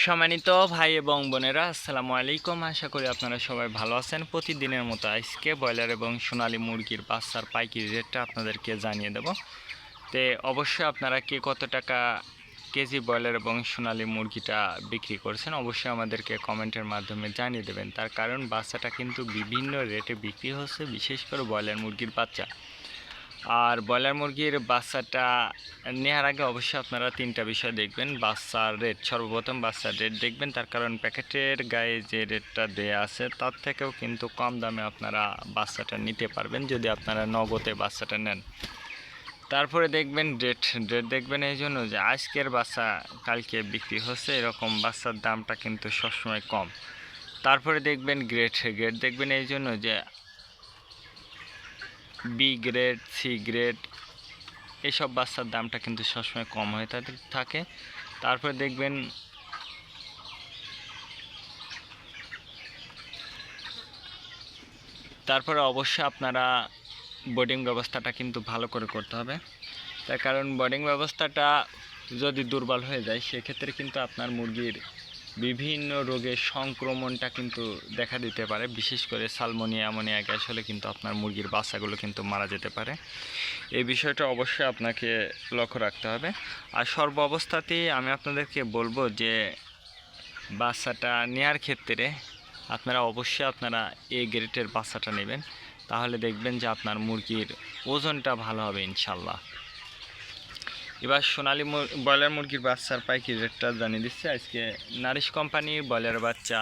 সম্মানিত ভাই এবং বোনেরা, আসসালামু আলাইকুম। আশা করি আপনারা সবাই ভালো আছেন। প্রতিদিনের মতো আজকে ব্রয়লার এবং সোনালী মুরগির বাচ্চার পাইকারি রেটটা আপনাদেরকে জানিয়ে দেব। তো অবশ্যই আপনারা কে কত টাকা কেজি ব্রয়লার এবং সোনালী মুরগিটা বিক্রি করছেন অবশ্যই আমাদেরকে কমেন্টের মাধ্যমে জানিয়ে দেবেন। তার কারণ বাচ্চাটা কিন্তু বিভিন্ন রেটে বিক্রি হচ্ছে, বিশেষ করে ব্রয়লার মুরগির বাচ্চা। আর ব্রয়লার মুরগির বাচ্চাটা নেওয়ার আগে অবশ্যই আপনারা তিনটা বিষয় দেখবেন। বাচ্চার রেট, সর্বপ্রথম বাচ্চার রেট দেখবেন, তার কারণ প্যাকেটের গায়ে যে রেটটা দেয়া আছে তার থেকেও কিন্তু কম দামে আপনারা বাচ্চাটা নিতে পারবেন যদি আপনারা নগদে বাচ্চাটা নেন। তারপরে দেখবেন রেট দেখবেন এই জন্য যে আজকের বাচ্চা কালকে বিক্রি হচ্ছে, এরকম বাচ্চার দামটা কিন্তু সবসময় কম। তারপরে দেখবেন গ্রেড দেখবেন এই জন্য যে বি গ্রেড, সি গ্রেড এইসব বাচ্চার দামটা কিন্তু সবসময় কম হয়ে থাকে। তারপরে দেখবেন তারপরে অবশ্যই আপনারা বোর্ডিং ব্যবস্থাটা কিন্তু ভালো করে করতে হবে। তার কারণ বোর্ডিং ব্যবস্থাটা যদি দুর্বল হয়ে যায় সেক্ষেত্রে কিন্তু আপনার মুরগির বিভিন্ন রোগের সংক্রমণটা কিন্তু দেখা দিতে পারে। বিশেষ করে সালমোনিয়া, অ্যামোনিয়া গ্যাস হলে কিন্তু আপনার মুরগির বাচ্চাগুলো কিন্তু মারা যেতে পারে। এই বিষয়টা অবশ্যই আপনাকে লক্ষ্য রাখতে হবে। আর সর্ব অবস্থাতেই আমি আপনাদেরকে বলবো যে বাচ্চাটা নেওয়ার ক্ষেত্রে আপনারা অবশ্যই এ গ্রেডের বাচ্চাটা নেবেন, তাহলে দেখবেন যে আপনার মুরগির ওজনটা ভালো হবে ইনশাল্লাহ। এবার সোনালী ব্রয়লার মুরগির বাচ্চার পাইকারি রেটটা জানিয়ে দিচ্ছে। আজকে নারিশ কোম্পানির ব্রয়লার বাচ্চা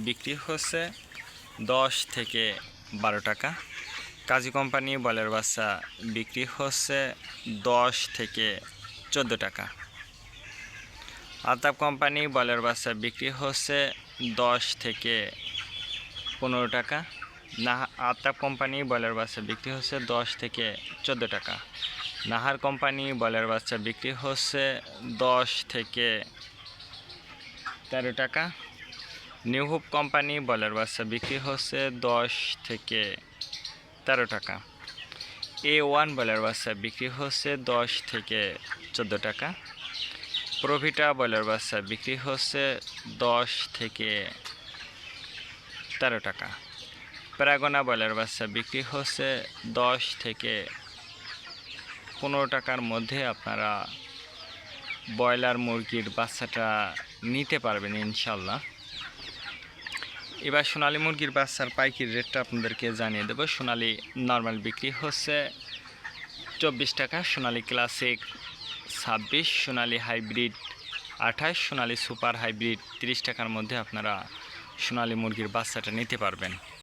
বিক্রি হচ্ছে 10 থেকে 12 টাকা। কাজী কোম্পানির ব্রয়লার বাচ্চা বিক্রি হচ্ছে 10 থেকে 14 টাকা। আলতাফ কোম্পানি ব্রয়লার বাচ্চা বিক্রি হচ্ছে 10 থেকে 15 টাকা। আলতাফ কোম্পানি ব্রয়লার বাচ্চা বিক্রি হচ্ছে 10 থেকে 14 টাকা। নাহার কোম্পানি ব্রয়লার বাচ্চা বিক্রি হচ্ছে 10 থেকে 13 টাকা। নিউ হোপ কোম্পানি ব্রয়লার বাচ্চা বিক্রি হচ্ছে 10 থেকে 13 টাকা। A1 ব্রয়লার বাচ্চা বিক্রি হচ্ছে 10 থেকে 14 টাকা। প্রভিটা ব্রয়লার বাচ্চা বিক্রি হচ্ছে 10 থেকে 13 টাকা। প্যারাগোনা ব্রয়লার বাচ্চা বিক্রি হচ্ছে 10 থেকে 15 টাকার মধ্যে আপনারা ব্রয়লার মুরগির বাচ্চাটা নিতে পারবেন ইনশাল্লাহ। এবার সোনালী মুরগির বাচ্চার পাইকারি রেটটা আপনাদেরকে জানিয়ে দেবো। সোনালী নর্মাল বিক্রি হচ্ছে 24 টাকা, সোনালী ক্লাসিক 26, সোনালী হাইব্রিড 28, সোনালী সুপার হাইব্রিড 30 টাকার মধ্যে আপনারা সোনালী মুরগির বাচ্চাটা নিতে পারবেন।